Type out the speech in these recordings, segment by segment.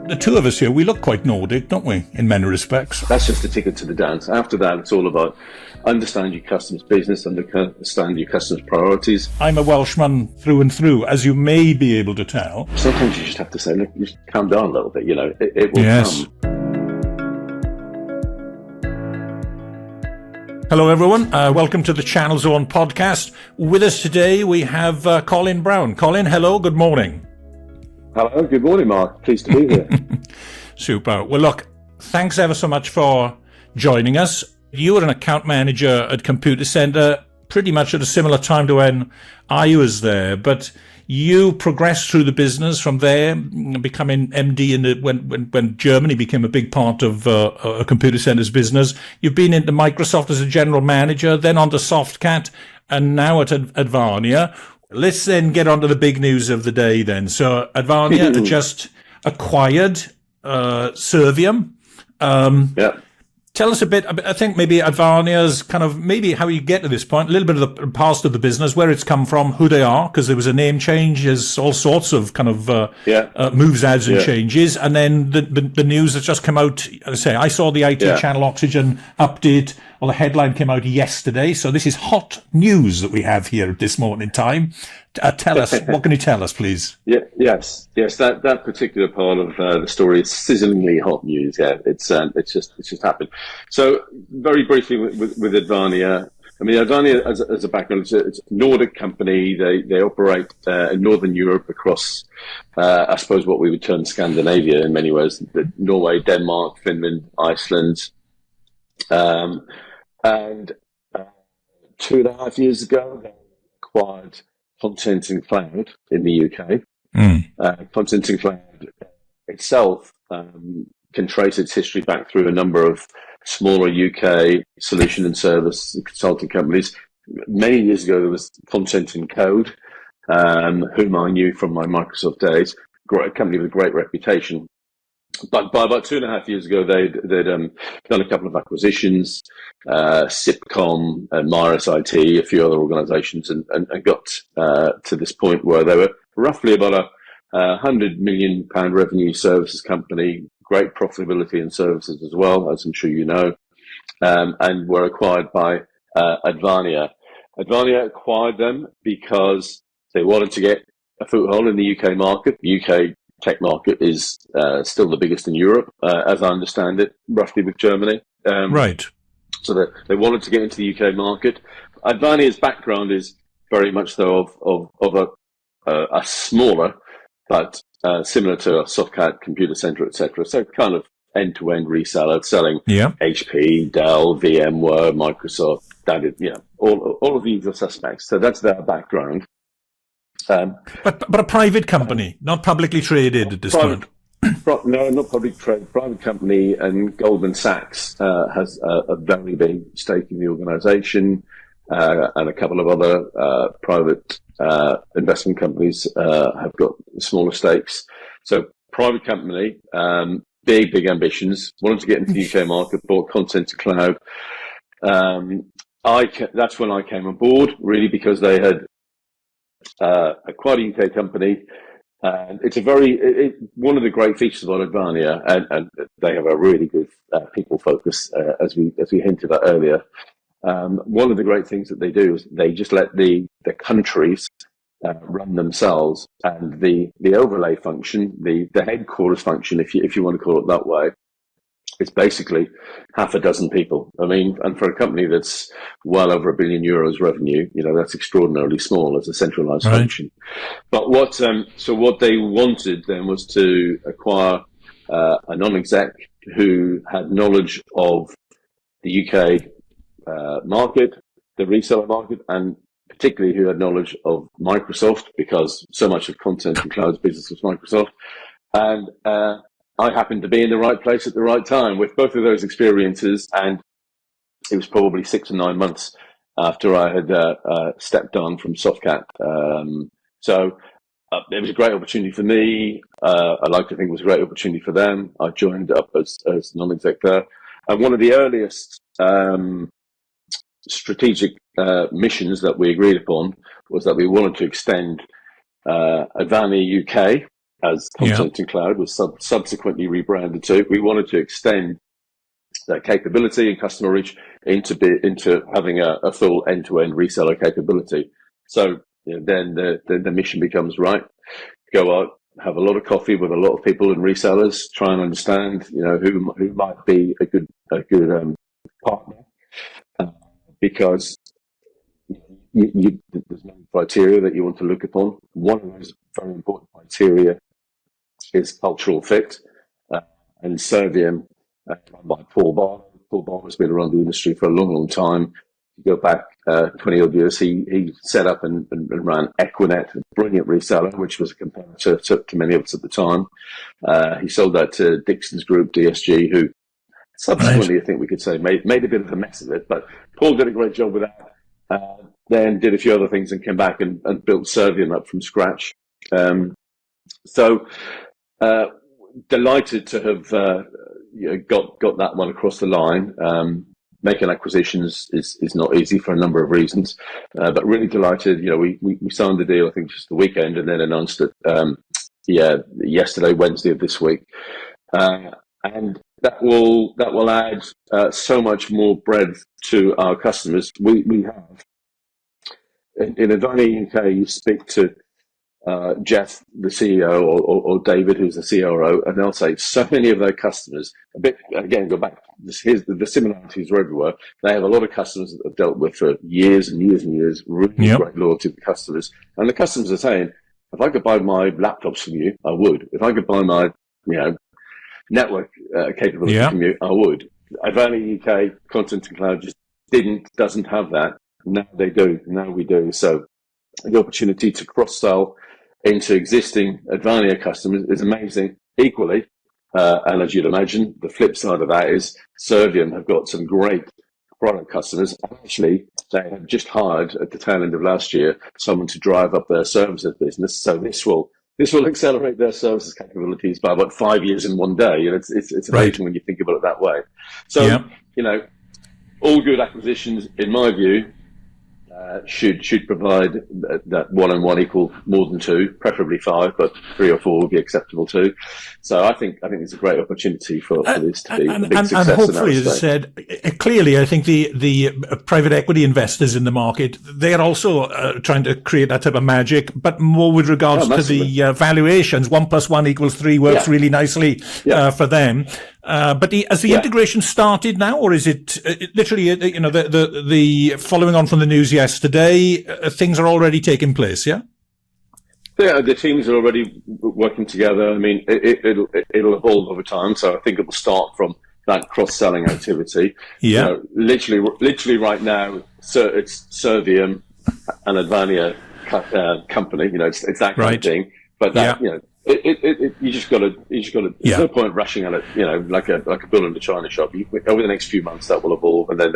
the two of us here, we look quite Nordic, don't we, in many respects? That's just a ticket to the dance. After that, it's all about understand your customer's business, understand your customer's priorities. I'm a Welshman through and through, as you may be able to tell. Sometimes you just have to say, look, just calm down a little bit, it will come. Hello, everyone. Welcome to the Channel Zone podcast. With us today, we have Colin Brown. Colin, hello. Good morning. Hello. Good morning, Mark. Pleased to be here. Super. Well, look, thanks ever so much for joining us. You were an account manager at Computer Centre pretty much at a similar time to when I was there, but you progressed through the business from there, becoming MD when Germany became a big part of Computer Centre's business. You've been into Microsoft as a general manager, then on to Softcat, and now at Advania. Let's then get on to the big news of the day then. So Advania just acquired Servium. Yeah. Tell us a bit, I think maybe Advania's kind of, maybe how you get to this point, a little bit of the past of the business, where it's come from, who they are, because there was a name change, there's all sorts of kind of moves, adds and changes. And then the news that's just come out, as I say, I saw the IT Channel Oxygen update, well, the headline came out yesterday. So this is hot news that we have here at this moment in time. Tell us, what can you tell us, please? Yes. That particular part of the story is sizzlingly hot news. Yeah, it's just happened. So very briefly with Advania. I mean, Advania as a background, it's a Nordic company. They operate in Northern Europe across, I suppose, what we would term Scandinavia in many ways: Norway, Denmark, Finland, Iceland, and 2.5 years ago they acquired Content and Cloud in the UK. Content and Cloud itself can trace its history back through a number of smaller UK solution and service consulting companies. Many years ago, there was Content and Code, whom I knew from my Microsoft days, a company with a great reputation. But by about 2.5 years ago, they'd done a couple of acquisitions, Sipcom, Maris IT, a few other organisations, and got to this point where they were roughly about £100 million revenue services company, great profitability in services as well, as I'm sure you know, and were acquired by Advania. Advania acquired them because they wanted to get a foothold in the UK market. The UK tech market is still the biggest in Europe, as I understand it, roughly with Germany. Right. So they wanted to get into the UK market. Advania's background is very much so of a smaller, but similar to a Softcat, Computer Centre, etc. So kind of end-to-end reseller, selling HP, Dell, VMware, Microsoft, all of these are suspects. So that's their background. But a private company, not publicly traded at this point. No, not publicly traded. Private company, and Goldman Sachs has a very big stake in the organisation, and a couple of other private investment companies have got smaller stakes. So private company, big ambitions, wanted to get into the UK market, bought Content to Cloud. That's when I came on board, really, because they had acquired a UK company, and it's one of the great features about Advania, and they have a really good people focus, as we hinted at earlier. One of the great things that they do is they just let the countries run themselves, and the overlay function, the headquarters function, if you want to call it that way, it's basically half a dozen people. I mean, and for a company that's well over €1 billion revenue, that's extraordinarily small as a centralized function. But what they wanted then was to acquire a non-exec who had knowledge of the UK market, the reseller market, and particularly who had knowledge of Microsoft, because so much of Content and Cloud's business was Microsoft. And I happened to be in the right place at the right time with both of those experiences, and it was probably 6 or 9 months after I had stepped on from Softcat. So it was a great opportunity for me. I like to think it was a great opportunity for them. I joined up as non-exec there. And one of the earliest strategic missions that we agreed upon was that we wanted to extend Advania UK as Content and Cloud was subsequently rebranded to. We wanted to extend that capability and customer reach into having a full end-to-end reseller capability. So then the mission becomes, right, go out, have a lot of coffee with a lot of people and resellers, try and understand who might be a good partner, because there's no criteria that you want to look upon. One of those very important criteria is cultural fit, and Servium, run by Paul Barlow. Paul Barlow has been around the industry for a long, long time. You go back 20 odd years, he set up and ran Equinet, a brilliant reseller, which was a competitor to many of us at the time. He sold that to Dixon's Group, DSG, who subsequently, I think we could say, made a bit of a mess of it. But Paul did a great job with that. Then did a few other things and came back and built Servium up from scratch. So delighted to have got that one across the line. Making acquisitions is not easy for a number of reasons, but really delighted. We signed the deal, I think, just the weekend, and then announced it yesterday, Wednesday of this week, and that will add so much more breadth to our customers. We have in Advania UK. You speak to Jeff, the CEO, or David, who's the CRO, and they'll say so many of their customers, go back, the similarities are everywhere. They have a lot of customers that they've dealt with for years and years and years, really great loyalty to the customers. And the customers are saying, if I could buy my laptops from you, I would. If I could buy my, network capability from you, I would. Advania UK, Content and Cloud just doesn't have that. Now they do. Now we do. So the opportunity to cross-sell into existing Advania customers is amazing. Equally, and as you'd imagine, the flip side of that is Servium have got some great product customers. Actually, they have just hired at the tail end of last year someone to drive up their services business. So this will accelerate their services capabilities by about 5 years in one day. And it's amazing when you think about it that way. So all good acquisitions, in my view, should provide that 1 and 1 equal more than 2, preferably 5, but 3 or 4 would be acceptable too. So I think it's a great opportunity for this to be a big success. And hopefully, as I said, clearly, I think the private equity investors in the market, they are also trying to create that type of magic, but more with regards to the valuations. 1 + 1 = 3 works really nicely for them. But has the integration started now, or is it literally, the following on from the news yesterday, things are already taking place? Yeah, the teams are already working together. I mean, it'll evolve over time. So I think it will start from that cross-selling activity. Yeah, literally right now, it's Servium and Advania company. It's that kind of thing. But that, you just got to. There's no point rushing at it. Like a bull in the china shop. Over the next few months, that will evolve, and then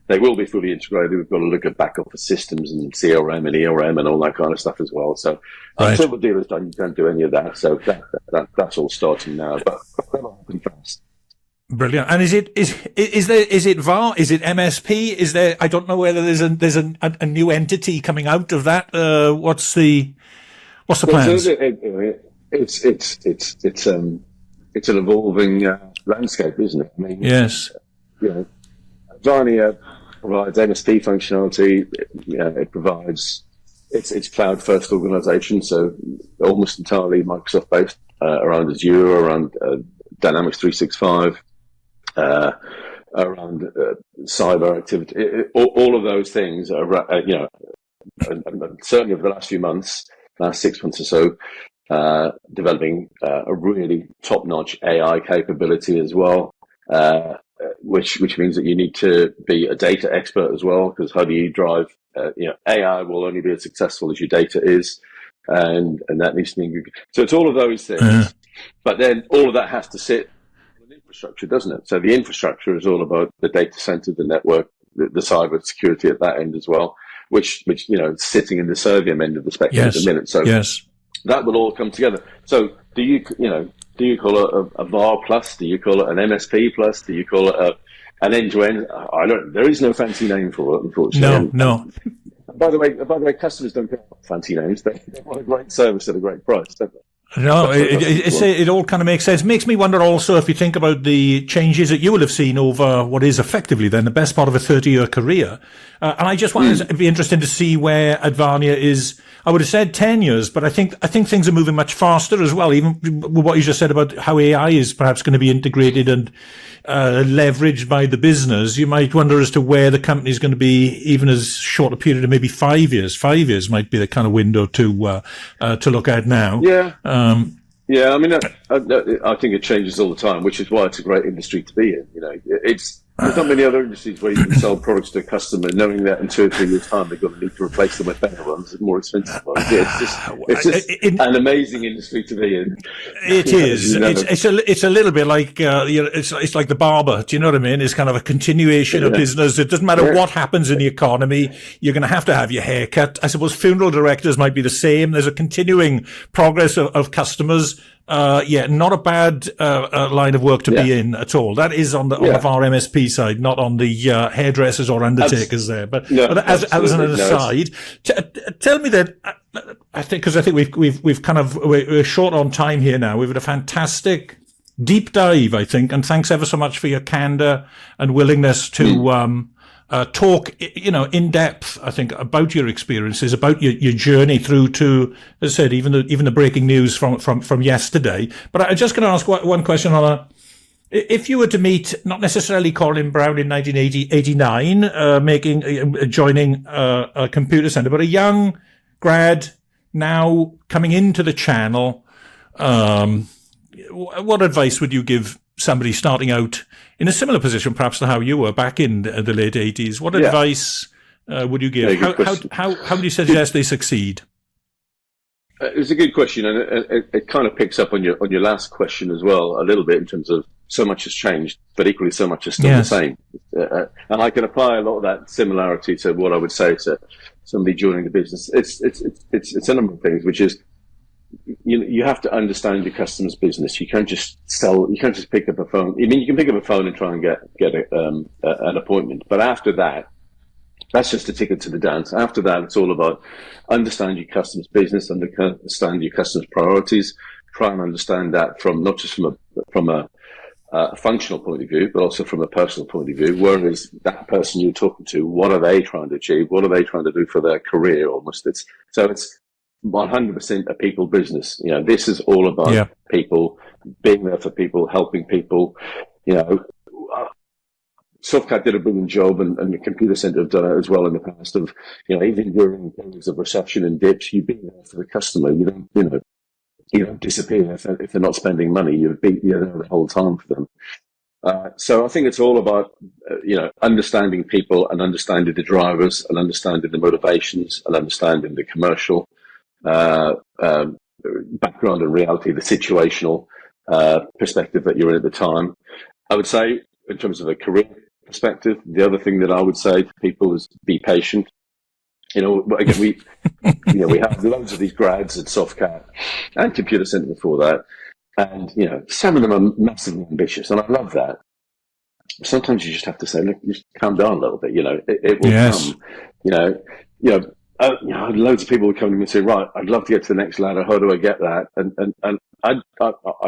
they will be fully integrated. We've got to look at back office systems and CRM and ERM and all that kind of stuff as well. So until the deal is done, you don't do any of that. So that's all starting now, but that'll happen fast. Brilliant. And is it VAR? Is it MSP? Is there? I don't know whether there's a new entity coming out of that. What's the plans? It's an evolving landscape, isn't it? I mean, yes. Advania provides MSP functionality. It provides it's cloud first organization, so almost entirely Microsoft based, around Azure, around Dynamics 365, around cyber activity. All of those things are, certainly over the last 6 months or so, developing a really top-notch AI capability as well, which means that you need to be a data expert as well, because how do you drive, AI will only be as successful as your data is, and that needs to be good. So it's all of those things, but then all of that has to sit on infrastructure, doesn't it? So the infrastructure is all about the data center, the network, the cyber security at that end as well, which sitting in the Servium end of the spectrum at the minute. So that will all come together. So do you call it a VAR plus? Do you call it an MSP plus? Do you call it an end-to-end? There is no fancy name for it, unfortunately. No. By the way, customers don't care about fancy names. They want a great service at a great price, don't they? No, That's fantastic. it all kind of makes sense. Makes me wonder also if you think about the changes that you will have seen over what is effectively then the best part of a 30-year career. And I just wanted it'd be interesting to see where Advania is. I would have said 10 years, but I think things are moving much faster as well, even with what you just said about how AI is perhaps going to be integrated and leveraged by the business. You might wonder as to where the company is going to be even as short a period of maybe 5 years. 5 years might be the kind of window to look at now. Yeah. Yeah, I mean, I think it changes all the time, which is why it's a great industry to be in. You know, there's not many other industries where you can sell products to a customer knowing that in 2 or 3 years' time they're going to need to replace them with better ones and more expensive ones. Yeah, it's just an amazing industry to be in. It is. It's a little bit like it's like the barber. Do you know what I mean? It's kind of a continuation of business. It doesn't matter what happens in the economy. You're going to have your hair cut. I suppose funeral directors might be the same. There's a continuing progress of customers. Not a bad line of work to be in at all. That is on the our MSP side, not on the hairdressers or undertakers there. But as an aside, tell me that I think we've kind of we're short on time here now. We've had a fantastic deep dive, I think, and thanks ever so much for your candor and willingness to talk, in depth, I think, about your experiences, about your journey through to, as I said, even the breaking news from yesterday. But I'm just going to ask one question on if you were to meet, not necessarily Colin Brown in 1989, joining a computer center, but a young grad now coming into the channel, what advice would you give somebody starting out in a similar position, perhaps to how you were back in the late 80s? What advice would you give? How would you suggest they succeed? It's a good question, and it kind of picks up on your last question as well a little bit in terms of so much has changed, but equally so much is still the same. And I can apply a lot of that similarity to what I would say to somebody joining the business. It's a number of things, which is you have to understand your customer's business. You can't just sell. You can't just pick up a phone. I mean, you can pick up a phone and try and get an appointment, but after that, that's just a ticket to the dance. After that, it's all about understand your customer's business, understand your customer's priorities. Try and understand that from not just from a functional point of view, but also from a personal point of view. Where is that person you're talking to? What are they trying to achieve? What are they trying to do for their career? Almost, it's 100% a people business. This is all about people, being there for people, helping people. Softcat did a brilliant job, and the computer center have done it as well in the past. Of even during periods of recession and dips, you be there for the customer. You don't disappear if they're not spending money. You're there the whole time for them. So I think it's all about understanding people and understanding the drivers and understanding the motivations and understanding the commercial background and reality, the situational perspective that you're in at the time. I would say, in terms of a career perspective, the other thing that I would say to people is be patient. Again, we have loads of these grads at Softcat and Computer Center before that, and some of them are massively ambitious, and I love that. Sometimes you just have to say, look, just calm down a little bit. It will come. Loads of people would come to me and say, right, I'd love to get to the next ladder. How do I get that? And I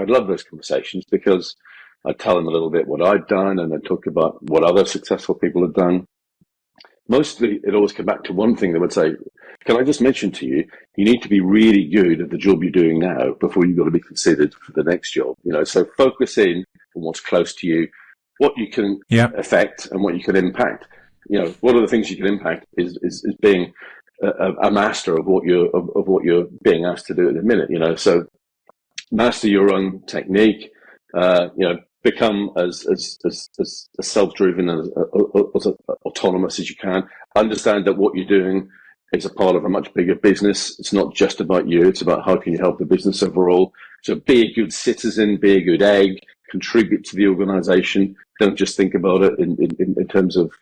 love those conversations, because I tell them a little bit what I've done, and I talk about what other successful people have done. Mostly, it always comes back to one thing. They would say, can I just mention to you, you need to be really good at the job you're doing now before you've got to be considered for the next job. So focus in on what's close to you, what you can affect and what you can impact. One of the things you can impact is being a master of what you're being asked to do at the minute. So master your own technique. Become as self-driven, as autonomous as you can. Understand that what you're doing is a part of a much bigger business. It's not just about you. It's about how can you help the business overall. So be a good citizen, be a good egg, contribute to the organization. Don't just think about it in terms of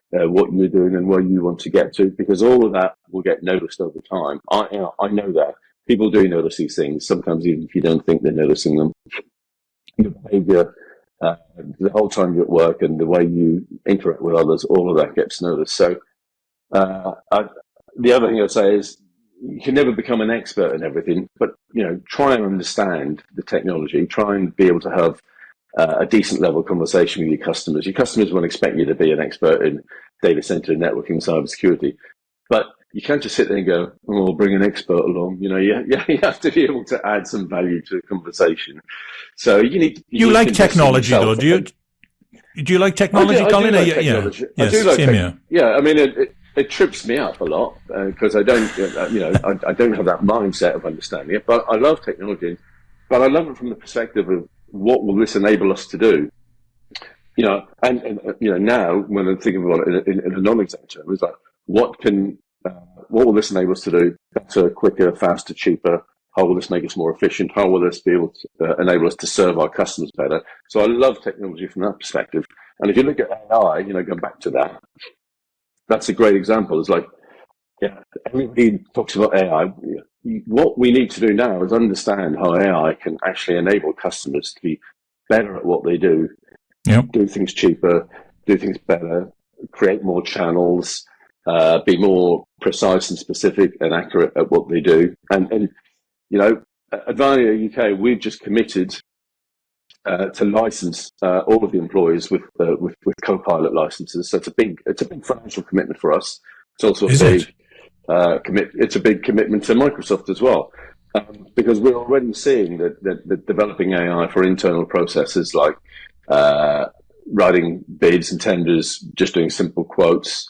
what you're doing and where you want to get to, because all of that will get noticed over time. I know that. People do notice these things, sometimes even if you don't think they're noticing them. Your behavior, the whole time you're at work and the way you interact with others, all of that gets noticed. So the other thing I'd say is, you can never become an expert in everything, but try and understand the technology. Try and be able to have a decent level of conversation with your customers. Your customers won't expect you to be an expert in data center networking, cybersecurity, but you can't just sit there and go, "Oh, I'll bring an expert along." You have to be able to add some value to the conversation. So you need. You like technology, though, do you? Do you like technology, Colin? I do like technology. Yes, I do like same. Yeah, I mean, it trips me up a lot because I don't, I don't have that mindset of understanding it. But I love technology, but I love it from the perspective of what will this enable us to do. And now when I'm thinking about it in a non-exec term, it's like what will this enable us to do better, quicker, faster, cheaper? How will this make us more efficient? How will this be able to enable us to serve our customers better? So I love technology from that perspective. And if you look at AI, go back to that, that's a great example. It's like, everybody talks about AI. What we need to do now is understand how AI can actually enable customers to be better at what they do, do things cheaper, do things better, create more channels, be more precise and specific and accurate at what they do. And Advania UK, we've just committed to license all of the employees with Copilot licenses. So it's a big financial commitment for us. It's also it's a big commitment to Microsoft as well, because we're already seeing that developing AI for internal processes like writing bids and tenders, just doing simple quotes,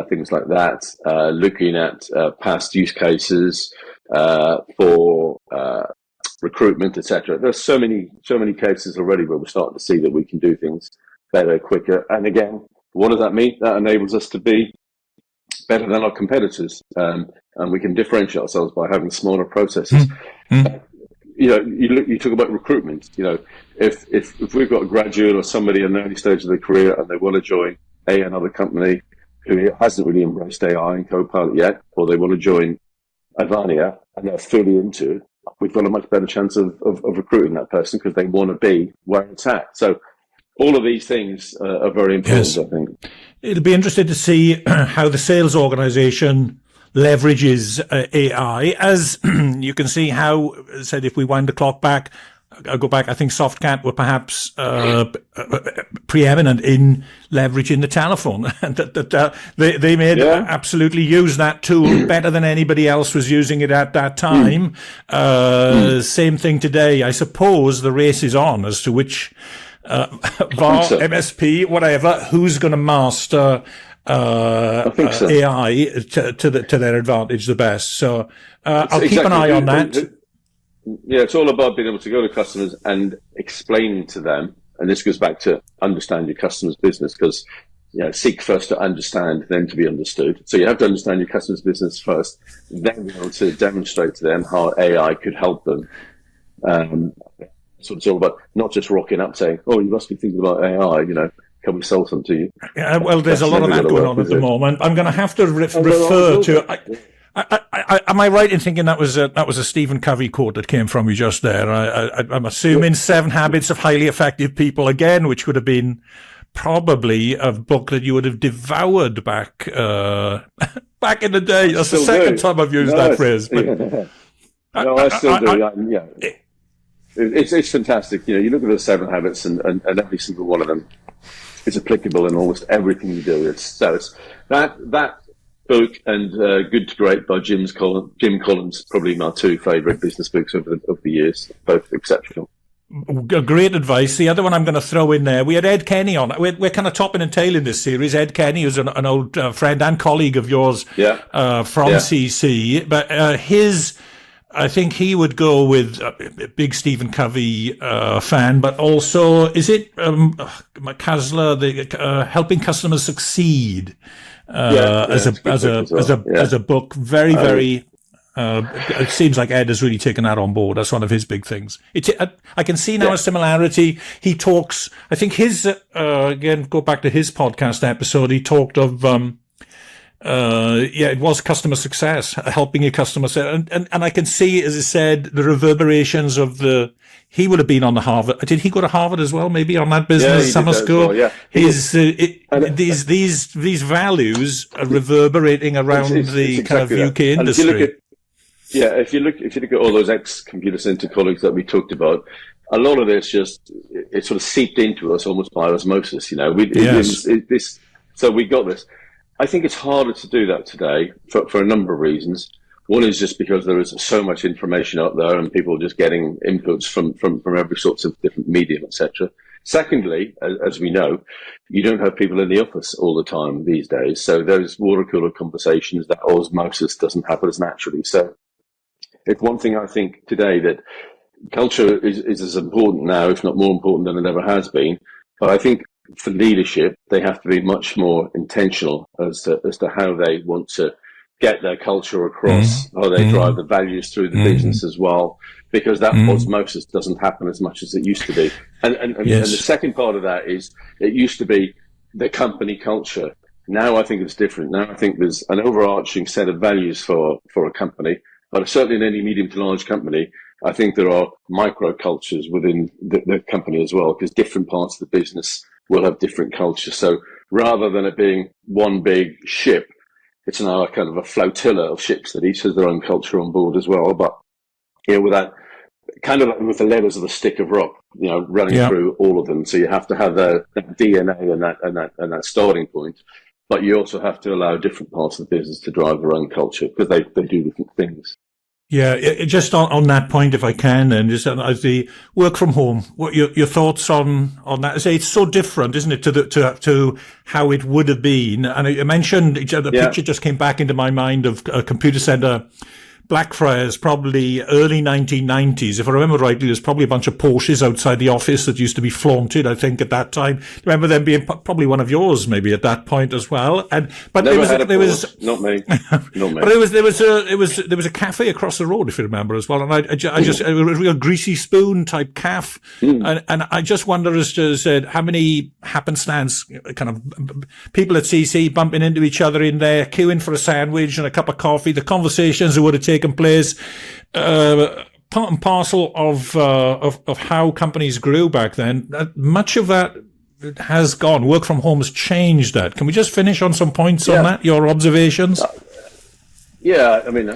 things like that, looking at past use cases for recruitment, etc. There's so many cases already where we're starting to see that we can do things better, quicker. And again, what does that mean? That enables us to be better than our competitors, and we can differentiate ourselves by having smaller processes. You talk about recruitment. If we've got a graduate or somebody in the early stage of their career and they want to join another company who hasn't really embraced AI and Copilot yet, or they want to join Advania and they're fully into it, we've got a much better chance of recruiting that person because they want to be where it's at. So all of these things are very important, I think. It'll be interesting to see how the sales organization leverages AI. As you can see how, said, if we wind the clock back, I'll go back, I think Softcat were perhaps preeminent in leveraging the telephone. And they made absolutely use that tool better than anybody else was using it at that time. Same thing today. I suppose the race is on as to which VAR, MSP, whatever, who's going to master AI to their advantage the best. So I'll keep an eye on that. Yeah, it's all about being able to go to customers and explain to them, and this goes back to understand your customer's business, because seek first to understand, then to be understood. So you have to understand your customer's business first, then be able to demonstrate to them how AI could help them. So it's all about not just rocking up saying, "Oh, you must be thinking about AI, can we sell some to you?" Yeah, well, there's a lot of that going on at the moment. I'm going to have to refer to. Am I right in thinking that was a Stephen Covey quote that came from you just there? I'm assuming 7 Habits of Highly Effective People again, which would have been probably a book that you would have devoured back back in the day. That's the second time I've used that phrase. But I still do. It's fantastic. You look at the 7 habits, and every single one of them is applicable in almost everything you do. It's that book and Good to Great by Jim Collins, probably my 2 favourite business books over the years. Both exceptional. Great advice. The other one I'm going to throw in there, we had Ed Kenny on. We're kind of topping and tailing this series. Ed Kenny is an old friend and colleague of yours from CC. But I think he would go with a big Stephen Covey fan, but also, is it Kasler, helping customers succeed as a book? Very. It seems like Ed has really taken that on board. That's one of his big things. I can see now a similarity. He talks, I think again, go back to his podcast episode, he talked of, it was customer success, helping your customer success. And I can see, as I said, the reverberations of he would have been on the Harvard. Did he go to Harvard as well? Maybe on that business summer school. Well, these values are reverberating around the kind of UK industry. Yeah, if you look at all those ex-computer center colleagues that we talked about, a lot of this it sort of seeped into us almost by osmosis. You know, Yes. so we got this. I think it's harder to do that today for a number of reasons. One is just because there is so much information out there and people are just getting inputs from every sorts of different medium, etc. Secondly, as we know, you don't have people in the office all the time these days. So those water cooler conversations, that osmosis doesn't happen as naturally. So it's one thing I think today that culture is as important now, if not more important than it ever has been. But I think for leadership, they have to be much more intentional as to how they want to get their culture across, how they drive the values through the business as well, because that osmosis doesn't happen as much as it used to be. And the second part of that is it used to be the company culture. Now I think it's different. Now I think there's an overarching set of values for a company, but certainly in any medium to large company, I think there are micro cultures within the company as well, because different parts of the business will have different cultures. So rather than it being one big ship, it's now a kind of a flotilla of ships that each has their own culture on board as well. But with that kind of like with the letters of the stick of rock, running through all of them. So you have to have that DNA and that starting point. But you also have to allow different parts of the business to drive their own culture because they do different things. Yeah, just on that point, if I can, and just as the work from home, what your thoughts on that? I say it's so different, isn't it, to how it would have been? And I mentioned the picture just came back into my mind of a computer center. Blackfriars, probably early 1990s. If I remember rightly, there's probably a bunch of Porsches outside the office that used to be flaunted, I think, at that time. Remember them being probably one of yours, maybe at that point as well. But there was not me. But there was a cafe across the road, if you remember as well. And I just a real greasy spoon type cafe. And I just wonder as to how many happenstance kind of people at CC bumping into each other in there, queuing for a sandwich and a cup of coffee, the conversations that would have taken place, part and parcel of how companies grew back then. Much of that has gone. Work from home has changed that. Can we just finish on some points on that? Your observations? I mean,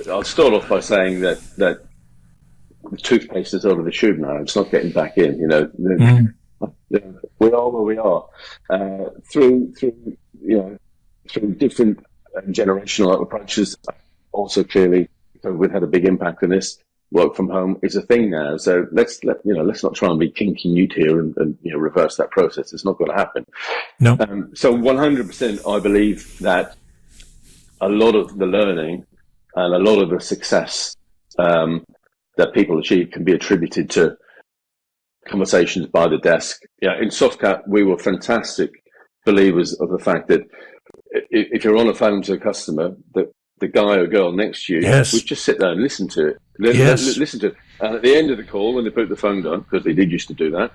I'll start off by saying that the toothpaste is out of the tube now. It's not getting back in. We are where we are through different generational approaches. Also, clearly, COVID had a big impact on this. Work from home is a thing now, so let's not try and be kinky newt here and reverse that process. It's not going to happen. No. So 100%, I believe that a lot of the learning and a lot of the success that people achieve can be attributed to conversations by the desk. In Softcat, we were fantastic believers of the fact that if you're on a phone to a customer, that the guy or girl next to you would just sit there and listen to it. Listen to it. And at the end of the call, when they put the phone down, because they did used to do that,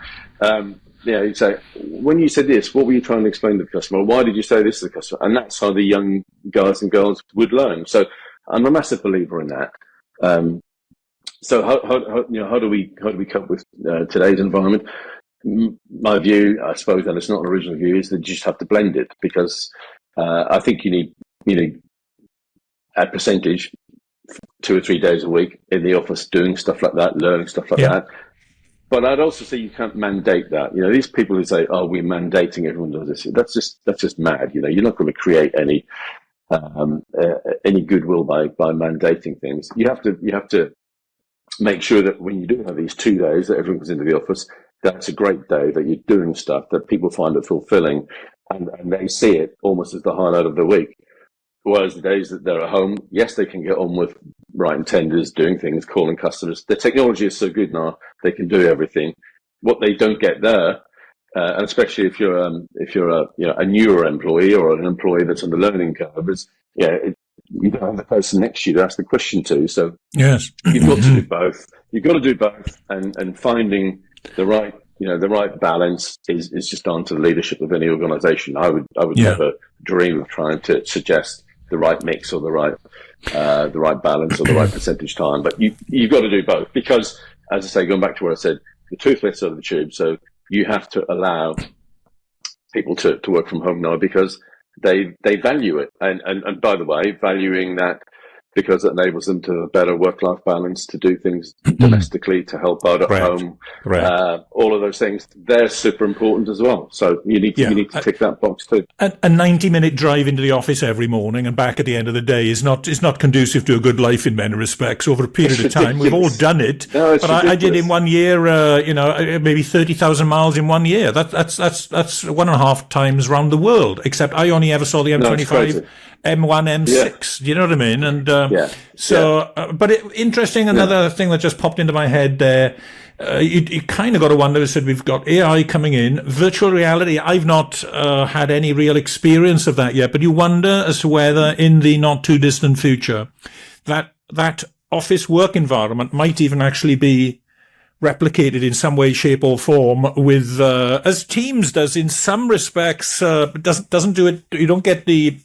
you'd say, when you said this, what were you trying to explain to the customer? Why did you say this to the customer? And that's how the young guys and girls would learn. So I'm a massive believer in that. So how do we cope with today's environment? My view, I suppose, and it's not an original view, is that you just have to blend it, because I think you need a percentage 2 or 3 days a week in the office doing stuff like that, learning stuff like that. But I'd also say you can't mandate that. These people who say, "Oh, we're mandating everyone does this," that's just mad. You're not going to create any goodwill by mandating things. You have to make sure that when you do have these 2 days that everyone comes into the office, that's a great day, that you're doing stuff that people find it fulfilling, and they see it almost as the highlight of the week. Whereas the days that they're at home, yes, they can get on with writing tenders, doing things, calling customers. The technology is so good now; they can do everything. What they don't get there, and especially if you're a newer employee or an employee that's on the learning curve, is you don't have the person next to you to ask the question to. So yes, you've got to do both. You've got to do both, and finding the right balance is just down to the leadership of any organisation. I would never dream of trying to suggest the right mix or the right balance or the right percentage time. But you've got to do both, because, as I say, going back to what I said, the toothpaste out of the tube. So you have to allow people to work from home now because they value it. And by the way, valuing that because it enables them to have a better work-life balance, to do things domestically, to help out at home. All of those things, they're super important as well. So you need to tick that box too. A 90-minute drive into the office every morning and back at the end of the day is not conducive to a good life in many respects. Over a period of time, we've all done it. No, but I did in 1 year, maybe 30,000 miles in 1 year. That's 1.5 times round the world. Except I only ever saw the M25. M1, M6, do you know what I mean? And but interesting, another thing that just popped into my head there, you kind of got to wonder, said we've got AI coming in, virtual reality, I've not had any real experience of that yet, but you wonder as to whether in the not too distant future that office work environment might even actually be replicated in some way, shape or form with, as Teams does in some respects, doesn't do it, you don't get the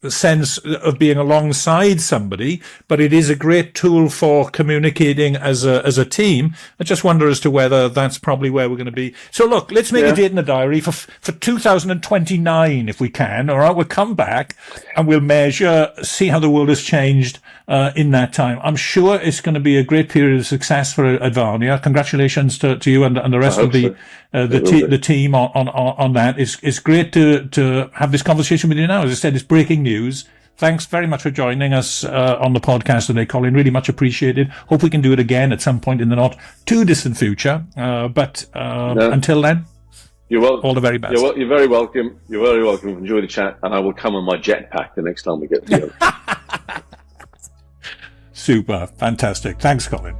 sense of being alongside somebody, but it is a great tool for communicating as a team. I just wonder as to whether that's probably where we're going to be. So look, let's make a date in the diary for 2029 if we can. All right, we'll come back and we'll measure, see how the world has changed in that time. I'm sure it's going to be a great period of success for Advania. Congratulations to you and the rest of the team on that. It's great to have this conversation with you now. As I said, it's breaking news. Thanks very much for joining us on the podcast today, Colin. Really much appreciated. Hope we can do it again at some point in the not too distant future. Until then, you're welcome. All the very best. You're very welcome. You're very welcome. Enjoy the chat, and I will come on my jetpack the next time we get together. Super. Fantastic. Thanks, Colin.